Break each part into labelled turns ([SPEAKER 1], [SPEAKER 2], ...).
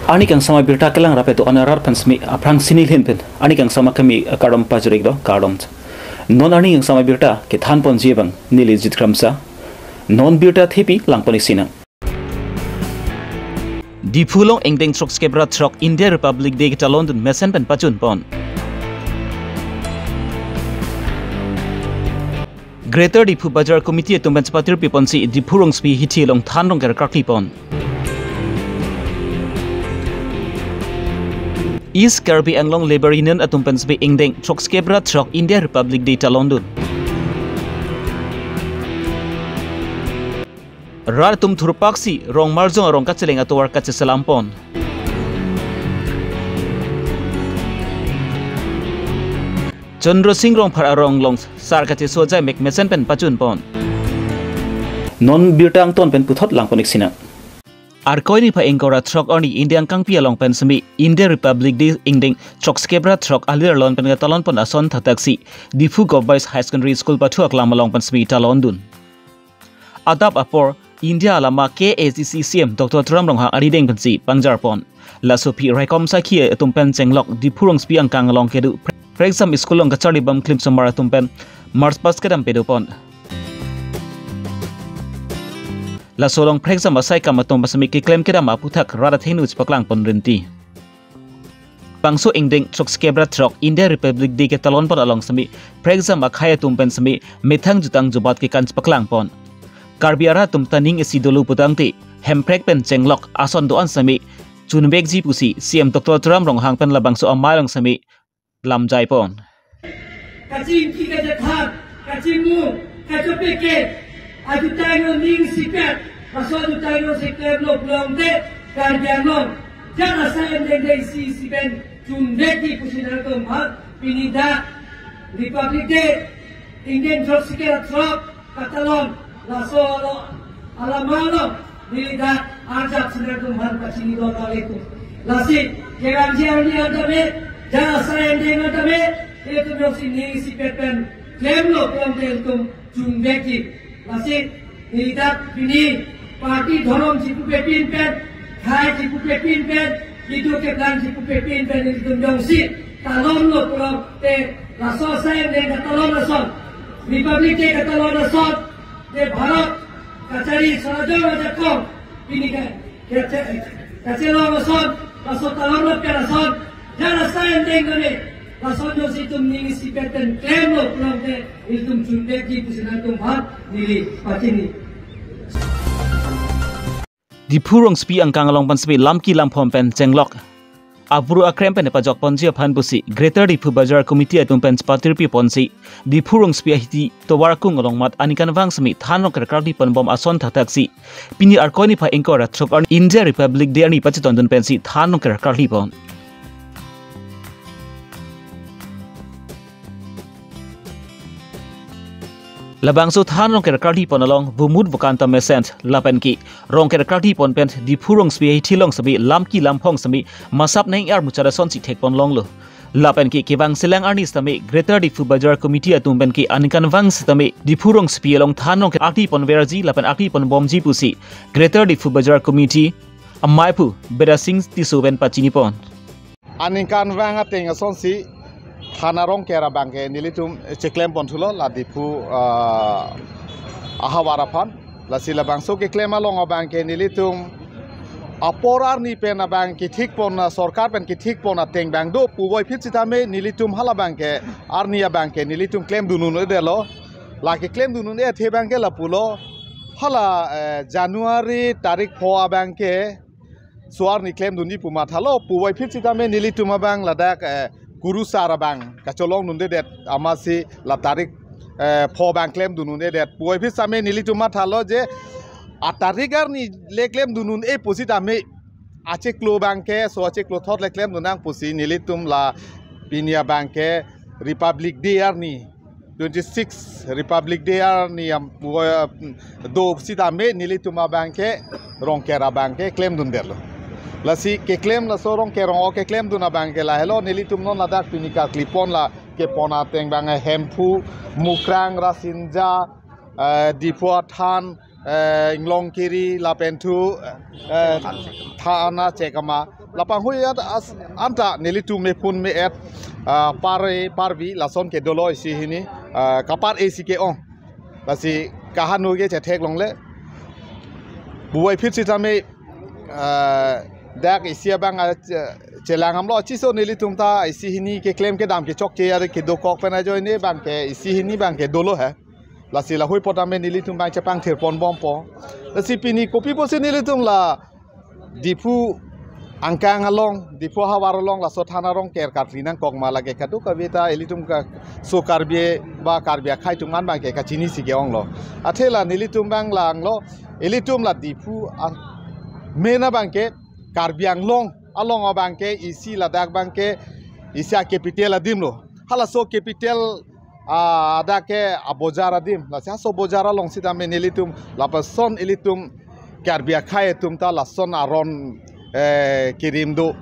[SPEAKER 1] Ani kang sama birta kelang rape to anarar pansmi aprang sinil hin pen ani kang sama kami kadom pajrik do kadom non ani kang sama birta ke than pon jibang nili jitkramsa non birta thepi langponi sina di phulong engdeng trok skebra trok India Republic Day kita London mesen pen pachun pon Greater Difu Bajar Committee tumben sepatir piponsi di phurong spi hiti long thanrong ker kakli pon East Karbi Anglong Labour Union atumpen spi engdeng trok skebra trok India Republic Day ta London Rar tum thurpaksi rong marjong rong kacheleng atowar kache salampon Chandra Singh rong phar arong long sar kache sojai mek mesen pen pachun pon non birtang ton pen puthot langponik sina ar koini pha engkora trok oni Indian kangpia long pen semi India Republic Day ingding trok skebra trok alir lon pen talon pon ason thataksi Difu Boys High Secondary School pathu aklam long pen semi ta London adap apor India alama KACC CM Dr. Tram rong ha arideng pensi pangjar pon la sopi raikom sakhi tumpen chenglok Difurong spi angkang long kedu Prexam school long kachari bam clip samara tumpen Mars Paskedam pedopon La solong Prexam asai kamatom basami ki claim kedam aputhak rarat hinu paklang pon renti Pangso ingding trok skebra trok India Republic Day ke talon pon along sami Prexam akhaya tumpen sami methang jutang jubat ki kanch paklang pon Karbiara tum taning isidolu putangti hemprek pen chenglok ason doan sami chunbek ji pusi CM Dr. Tram rong hang pen labang so amalong sami lam jai pon
[SPEAKER 2] kacing ki ka jathat kacing mu ka chopeke aju taino ning sikat maso aju taino sikat lo blong de karjanon jana saem de si siben chunbeki pusinar to bhat pinida Republic Day Indian Trok Sikera Trok Katalon Lasolo Alamalo Nilida Arjab sinar to bhat kachini do taleku lasi jegan jiarni adame Jana saya dengan kami itu masih nih si pepen klaim lo klaim itu jumleki masih tidak ini parti dorong si pepin pen hai si pepin pen itu kebetulan si pepin pen itu jongsi talon lo klaim te laso saya dengan talon laso Republik Day talon laso de Bharat kacari sarajo aja kong ini kan kacelo laso talon lo laso Jana saya dengar lasono situm nili sipeten klemo plante iltum chunbeki pusinatum bhat nili patini Difurong spi angkang along pan spi lamki lampom pen chenglok Aburu akrem pen pajok ponji phan pusi Greater Difu Bajar Committee atum pen spatir pi ponsi Difurong spi hiti towarakung along mat anikan wang smi thanok kerkardi pen bom ason thataksi pini arkoni pha engkora thok India Republic Day ani pachiton dun pensi thanok kerkardi pon Labang so than rong kerkardi pon along bumud bukanta mesent lapen ki rong kerkardi pon pen Difurong spi thilong sabi lamki lampong sami masap neng ar muchara son si thek pon long lo lapen ki kibang selang arni sami Greater Difu Bajar Committee atum pen ki anikan wang sami Difurong spi along than rong akti pon verji lapen akti pon bomji pusi Greater Difu Bajar Committee amaipu beda sing tisuben pachini pon
[SPEAKER 3] anikan wang ateng son si Hanarong kera bangke nilitum ceklem pontulo la Difu ahawarapan la sila bangso ke klema longa bangke nilitum aporar ni pena bangke thik pona sarkar pen ki thik pona teng bang do puwoi phitsitame nilitum hala bangke arnia bangke nilitum klem dunun delo la ke klem dunun e the bangke la pulo hala January tarik phoa bangke suar ni klem dunni puma thalo puwoi phitsitame nilitum bang ladak Guru Sarabang, kacolong nunde det amasi la tarik pho bang claim dunun det boy phis same nilituma thalo je atarigar ni le claim dunun e positame ache klo banke so ache klo thot le claim dunang posi nilitum la pinia banke Republic Day arni 26 Republic Day arni do sitame nilituma banke rongkera banke claim dun derlo Lasi ke claim la sorong ke rong ke claim duna bangke la hello nilitum non ladak pinika klipon la ke ponateng bang hempu mukrang rasinja dipuatan Nglong kiri lapentu thana cekama lapang hui anta nilitum me pun me et parvi lason ke dolo isi hini kapar esi ke on lasi kahanu ge cetek longle buai fit sitame dak isia bang celang amlo chiso nilitum ta isi hini ke claim ke dam ke chok ke yar ke do kok pena join ne bang ke isi hini bang ke dolo hai lasi la hui potame nilitum bang chapang thir pon bom po lasi pini kopi posi nilitum la dipu angkang along dipu hawar along la sothana rong ker katrinang kok malage kadu kavita elitum ka so karbie ba karbia khai tungan bang ke kachini sige onglo athela nilitum bang lang lo elitum la dipu mena bang ke karbiang long along bang ke isi ladak bang ke isia capital adim lo hala so capital ada ke abojar adim la so bojara long sita me nilitum la person elitum karbia khai tum ta la son aron kirim do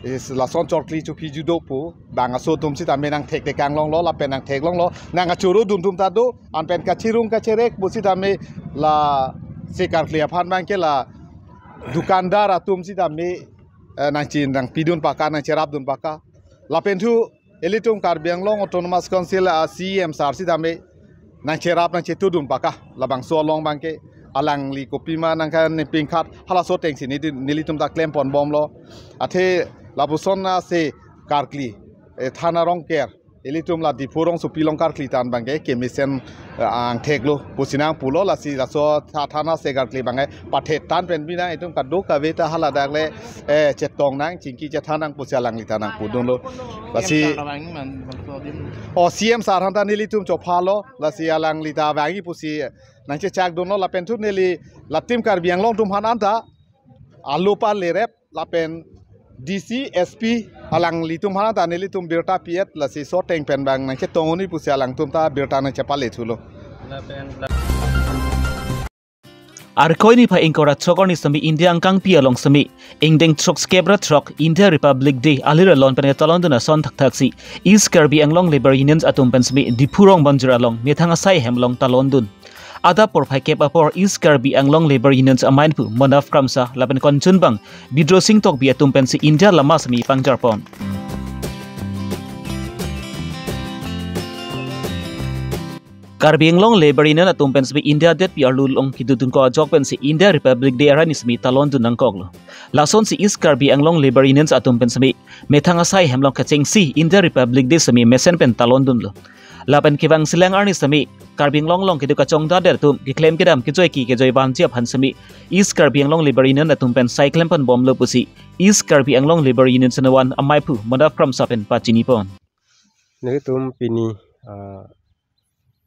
[SPEAKER 3] is la son chorkli chupi judo pu bang so tum sita me nang thek te kang long lo la pen nang thek long lo nang churu dum tum ta do an pen ka chirung ka cherek bu sita me la se karkli aphan bang ke la dukandar atum sita me nang chin nang pidun paka nang cherap dun paka la pen thu elitum karbiang long autonomous council CM sar sita me nang cherap nang chetudun paka la bang so long bang ke alang li kopi ma nang kan pingkhat hala so teng sini nilitum ta claim pon bom lo athe labuson na se karkli thana rong ker elitum la dipurong su pilong karkli tan bangai kemisen ang theklo pusinang pulo la si la so thana se karkli bangai pathet tan pen bina etum kaddo kaveta hala dakle chetong nang chingki chethanang pusalang li tanang pudon lo la si o CM sarhanta nilitum chophalo la si alang li ta bangi pusi nang che chak dono la pen thu neli la tim karbiang long tum han anta alupa lerep la pen DC SP alang litum hana ta nelitum birta piet la si so teng pen bang nang che tongoni pusi alang tum ta birta nang chapale thulo
[SPEAKER 1] Arkoi ni pha ingkora trokor ni sami India angkang pi along sami ingdeng trok skebra trok India Republic Day alira lon pen talon duna son thak thak si East Karbi Anglong Labor Unions atum pen sami dipurong banjur along methanga sai hemlong talon dun ada por phai kep apor East Karbi Anglong Labor Unions amain pu monaf kramsa lapen konchun bang bidro sing tok bi atum pen si India lama sami pangjar pon Karbi Anglong Labor Union atum pen sami India det pi arlul long kidutun ko jok pen si India Republic Day arani sami talon dun nang koklo lason si East Karbi Anglong Labor Unions atum pen sami methanga sai hemlong kacheng si India Republic Day sami mesen pen talon dun lo lapan kibang silang arni sami Karbi Anglong kidu kachong da der tum ki claim kidam ki joy ban jiap han sami East Karbi Anglong Labor Union atum pen sai claim pen bom lo pusi East Karbi Anglong Labor Union sanawan amai pu modaf from sapen pachini pon
[SPEAKER 4] neritum pini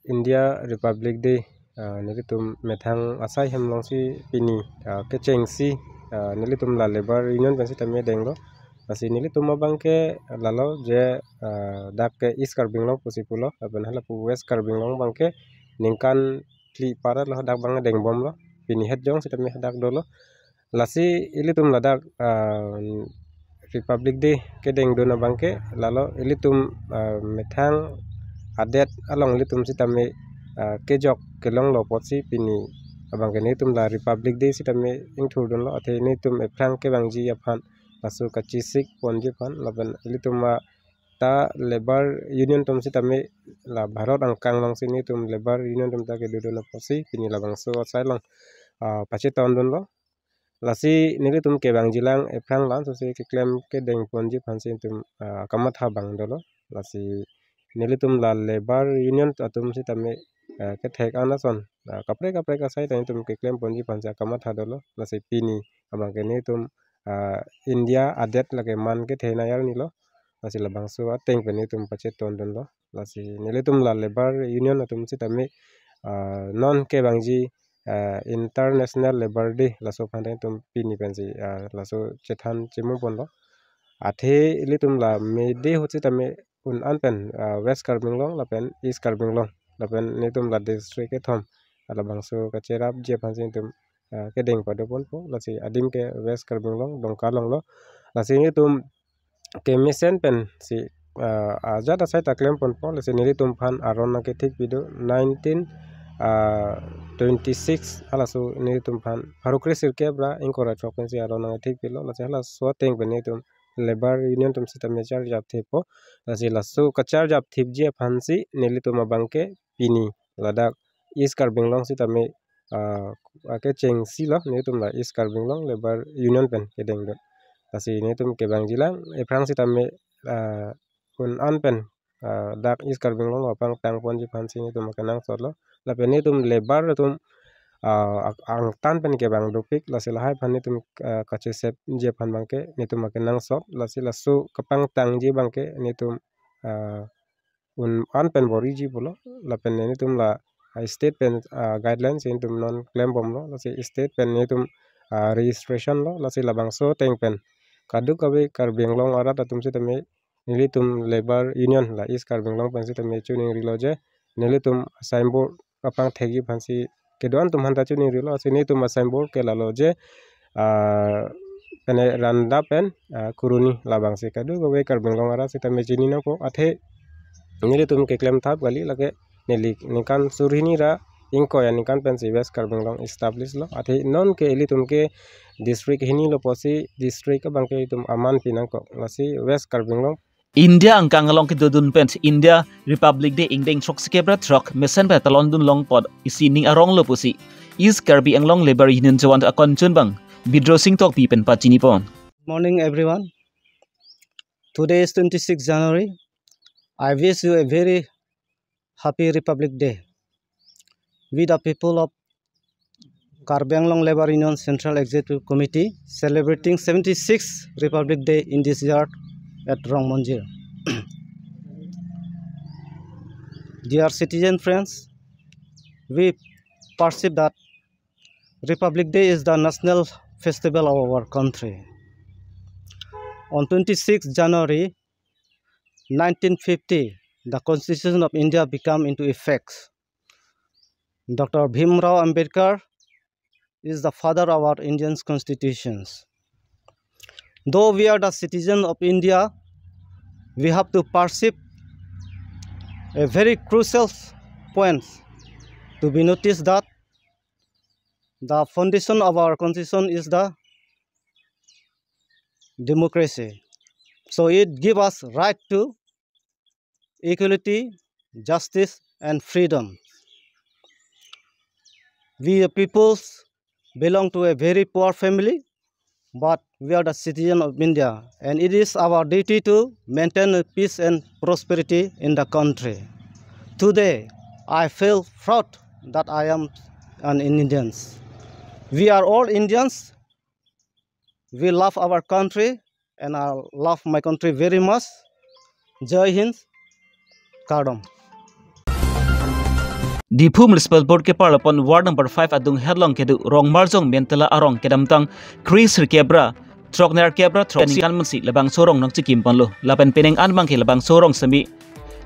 [SPEAKER 4] India Republic Day neritum methang asai hemlong si pini kecheng si nelitum la Labor Union pen si tame denglo asi nelitum abang ke lalo je dak ke East Karbi Anglong pusi pulo aben hala pu West Karbi Anglong bang ke ningkan kli para lo dak bang deng bom lo pini het jong si tame dak dolo lasi ilitum la dak Republic Day ke deng dona bang ke lalo ilitum methang adet along litum sitame kejok kelong lo pot si pini abang ke nitum la Republic Day sitame ingthur don lo athe nitum efrang ke bang ji aphan asu kachisik ponji phan laban litum ta Labor Union tum sitame la Bharat angkang long sini tum Labor Union tum ta ke dudon posi pini labang so sai long pache ton don lo lasi nilitum ke bang jilang efrang lan so se ke claim ke deng ponji phan sin tum kamatha bang dolo lasi nilitum la Labor Union atum sitame ke thek anason kapre ka sai tan tum ke claim ponji phan sa kamatha dolo lasi pini abang ke nitum India adet lage man ke thena yar nilo lasi labang so ateng pe nitum pache ton don lo lasi nilitum la Labor Union atum sitame non ke bangji International Labor Day laso phan tum pini pensi laso chethan chemu pon lo athe ilitum la May Day hochi tame un anpen West Karbi Anglong lapen East Karbi Anglong lapen nitum la district ke thom labang so ka cherap je phan sin tum ke deng pada pon po lasi adim ke West Karbi Anglong dongka long lo lasi nitum ke misen pen si ajat asai ta claim pon po lasi nilitum phan aron na ke thik video 19 26 halasu nilitum pan haru krisir kebra inkora chokpensi aro nang thik pilo lase hala so teng benitum labor union tum sita mechar jap thepo lase lasu kachar jap thip je phansi nilitum bangke pini ladak East Karbin Long sita me ake cheng silo nilitum la East Karbin Long labor union pen kedeng do lase nilitum ke bang jilang e prang sita me un an pen dak East Karbin Long apang tang pon ji phansi nilitum kanang solo la penitum lebar tum ang tan pen ke bang dopik la silahai phan nitum kache sep je phan bangke nitum makenang sop la silasu kapang tang je bangke nitum un an pen bori ji bolo la pen nitum la state pen guidelines nitum non claim bom lo la state pen nitum registration lo la sila bang so teng pen kadu kabe Karbin Long ara tatum sitame nilitum labor union la East Karbin Long pen sitame chuning riloje nilitum signboard kapang thegi phansi kedon tum hanta chuni rilo sini tum signboard ke lalo je pene randa pen kuruni labang se kadu go be Karbin Long ara sita mechini na ko athe nili tum ke claim thap gali lage nili nikan surhini ra inko ya nikan pen si West Karbin Long establish lo athe non ke eli tum ke district hini lo posi district ka bangke tum aman pinang ko lasi West Karbin Long
[SPEAKER 1] India angkang along kidudun pens India Republic de ingdeng trok skebra trok mesen pa talon dun long pod isining arong lo pusi East Karbi anglong labor union jawan akon chun bang bidro sing tok pi pen pa chini pon.
[SPEAKER 5] Morning everyone. Today is 26 January. I wish you a very happy Republic Day. We the people of Karbi Anglong Labor Union Central Executive Committee celebrating 76th Republic Day in this year at Rongmonjir. Dear citizen friends, we perceive that Republic Day is the national festival of our country. On 26 January 1950, the Constitution of India became into effect. Dr. Bhimrao Ambedkar is the father of our Indian constitutions. Though we are the citizens of India, we have to perceive a very crucial point to be noticed that the foundation of our constitution is the democracy. So it gives us right to equality, justice and freedom. We peoples belong to a very poor family, but we are the citizens of India and it is our duty to maintain peace and prosperity in the country. Today, I feel proud that I am an Indian. We are all Indians. We love our country and I love my country very much. Jai Hind, Kardom.
[SPEAKER 1] Dipu Municipal Board ke Parlapon Ward number 5 adung Herlong kedu rong marjong mentala arong kedamtang Chris Kebra Trokner Kebra Troknikan Munsi labang sorong nang chikim panlo lapen peneng an bang ke labang sorong sami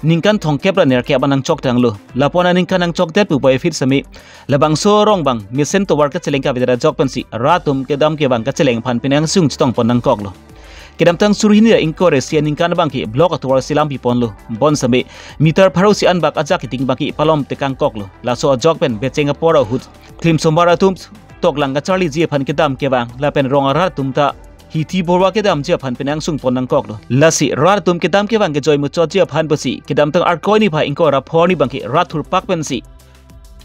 [SPEAKER 1] ningkan thong Kebra ner ke banang chok tanglo lapona ningkan nang chok det pu boy fit sami labang sorong bang misen to work ka cheleng ka bidara jok pansi ratum kedam ke bang ka cheleng phan penang sung chitong pon nang koklo kedamtang surhini ingkore sia ningkan bangki blok atwar silam pi ponlo bon sami meter pharo si anbak aja kiting bangki palom tekang koklo laso jok pen bechenga pora hut klim sombara tum tok langa charli je phan kedam ke bang lapen rongarar tumta hithi borwa kedam je phan penang sung pon nang koklo lasi rar tum kedam ke bang ke joy mu cho je phan basi kedamtang arkoi ni pha ingkora phorni bangki rathur pak pensi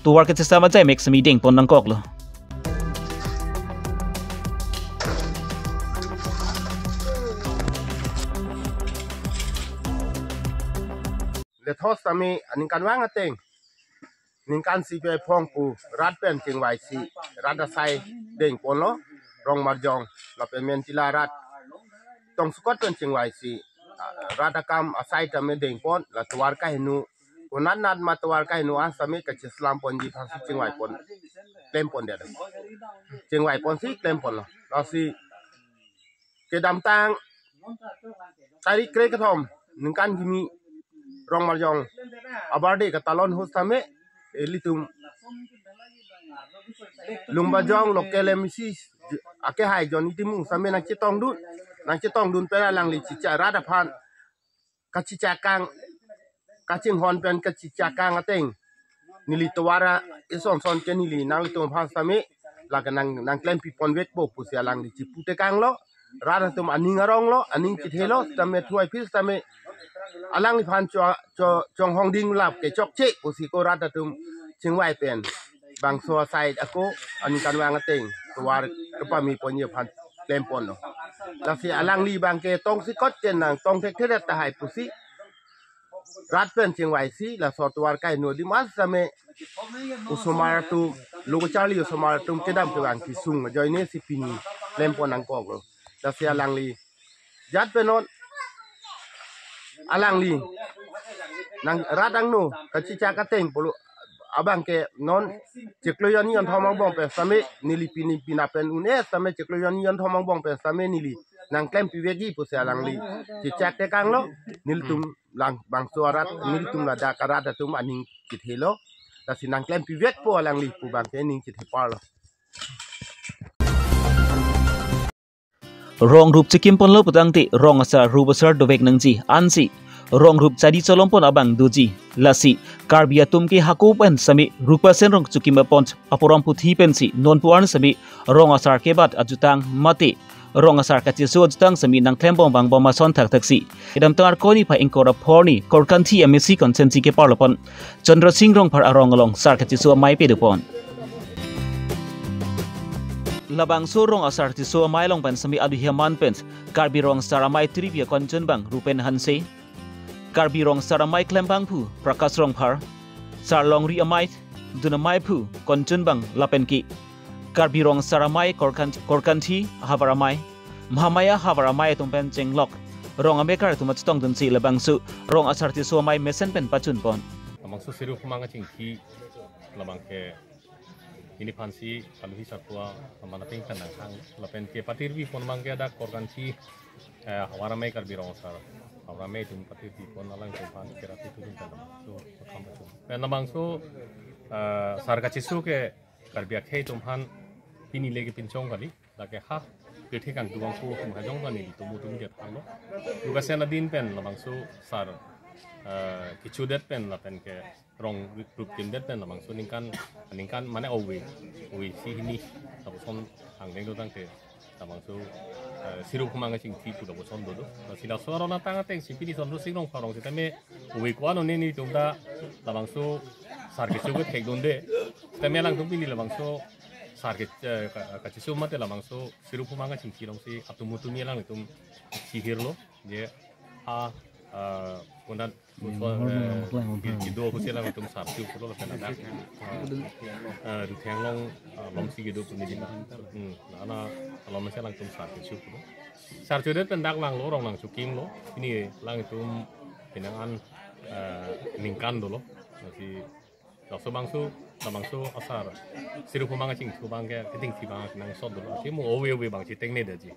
[SPEAKER 1] to work ke sama jai mek sami ding pon nang koklo
[SPEAKER 6] le thos tami aninkan wang ateng ningkan si pe phong pu rat pen king wai si rat asai deng pon lo rong marjong la pen men tila rat tong sukot pen king wai si rat akam asai tame deng pon la tuar ka hinu unan nat ma tuar ka hinu an sami ka islam pon ji phang king wai pon klem pon de king wai pon si klem pon lo si ke dam tang tari kre ka thom ningkan gimi rong marjong abarde ka talon hostame elitum lumbajong lokele misi ake hai joni timu same nang chitong dun pera lang li chicha rada phan ka chicha kang ka ching hon pen ka chicha kang ateng nili tawara ison son ke nili nang litum phang sami la ka nang klem pi pon wet bo pusia lang di cipu te kang lo rada tum aning arong lo aning chithelo tame thuai phis tame alang li phan chong hong ding lap ke chok che pusi ko rada tum chingwai pen bang so side ako aning kan wang ateng tawar kepa mi ponye phan klem pon lo la si alang li bang ke tong si kot chen nang tong tek theret ta hai pusi rat pen chingwai si la so tawar kai no di mas tame usomar tu logo charlie usomar tum kedam ke bang ki sung joy ne si pini klem pon nang ko lo la si alang li jat penon alang li nang radang no kacica kateng pulu abang ke non cekloyon yon thomang bong pe same nili pini pinapen une same cekloyon yon thomang bong pe same nili nang klem piwegi pu se alang li cicak te kang lo nil tum lang bang suarat nil tum la da karata tum aning kithelo la sinang klem piwek po alang li pu bang ke ning kithepar lo
[SPEAKER 1] rong rup chikim pon lo putang ti rong asa rubasar dovek nangji ansi rong rup chadi cholom pon abang duji lasi karbia tumki hakupen sami rupa sen rong chukima pont apuram puthi pensi non puan sami rong asar kebat ajutang mati rong asar ka chisu ajutang sami nang thembom bang boma son thak thaksi idam tar koni pha inkora phorni korkanthi msc consensi ke parlopon chandra singh rong phar arong along sar ka chisu mai pe dupon labang so rong asar chisu mai long pan sami adu hiaman pens karbi rong saramai trivia konchon bang rupen hanse karbi rong saramai klembang pu prakas rong phar sarlong ri amai dunamai pu konchun bang lapenki karbi rong saramai korkanthi havaramai mahamaya havaramai tumpen chenglok rong amekar tumat tong dun si labang su rong asar ti so mai mesen pen pachun pon
[SPEAKER 7] amang su siru kumanga chingki labang ke ini pansi kaluhi satwa amana ping kanang hang lapen ke patir bi pon mangke ada korkanthi havaramai karbi rong sar Ramai tum pati pon alang tumpan kerati turun dalam so kampu. Namang so sarga cisu ke karbiak hei tumpan pini lagi pincong kali, lagi ha kerti kan tuang so mahjong kan ini tumu dia thalo. Juga sen adin pen namang so sar kicudet pen lapen ke rong grup kindet pen namang so ningkan mana owe si ini tapi son angdeng dotang ke namang so siru kumanga sing tipu do son do sila suara na tanga teng simpini son do sinong farong sitame uwi kwano ni tumda labang so sarke sugo tek donde tame lang tumpi ni labang so sarke kachi so mate labang so siru kumanga sing tirong si atumutu mi lang tum sihir lo je ha kundan gido ko sila tum sarke ko lo kana du thenglong lom si gido pun ni ana kalau misalnya langsung sarke syukur, sarke itu pendak lang lo orang lang cuking lo, ini lang itu pinangan ningkan dulu, masih langsung bangsu asar, siru pemangga cing tu bangga, keting si bangga nang sod dulu, sih mau owe bang cing teknik aja,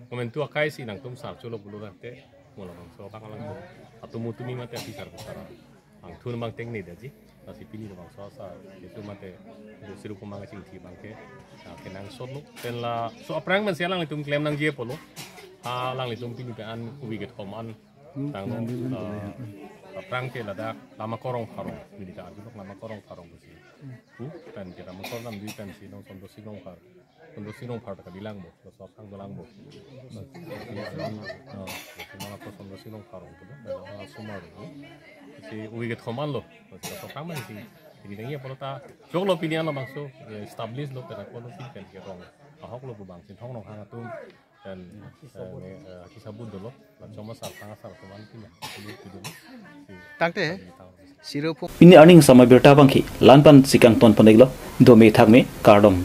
[SPEAKER 7] momentu akai si nang tum sarke lo bulu nanti, mula bangsu bangga langsung, atau mutu mi mati api sarke sarang, ang tu nembang teknik aja, masih pilih bangsu asar, itu mati, itu siru pemangga cing si bangga. Kenang sod lo, pen la so aprang man sialang litum klaim nang je polo, lang litum pini pean ubi get koman, tang aprang ke lada lama korong farong, jadi tak ada lama korong farong besi, pen kita mengkor nam di pen si nong sondo sinong par tak bilang mo, so sang bilang mo, mana ko sondo sinong farong tu, dan orang semua lo, si ubi get koman lo, so aprang man si Jadi dengi apa lo ta? Jok lo pilihan lo bangso, establish lo pada kualitas kan kerong. Ahok lo bubang, sintong nong hanga tum dan kisah budo lo, cuma sarang teman punya.
[SPEAKER 8] Tangte, sirup.
[SPEAKER 1] Ini earning sama berta bangki, lanpan sikang ton pandeglo, dome thak me kardom.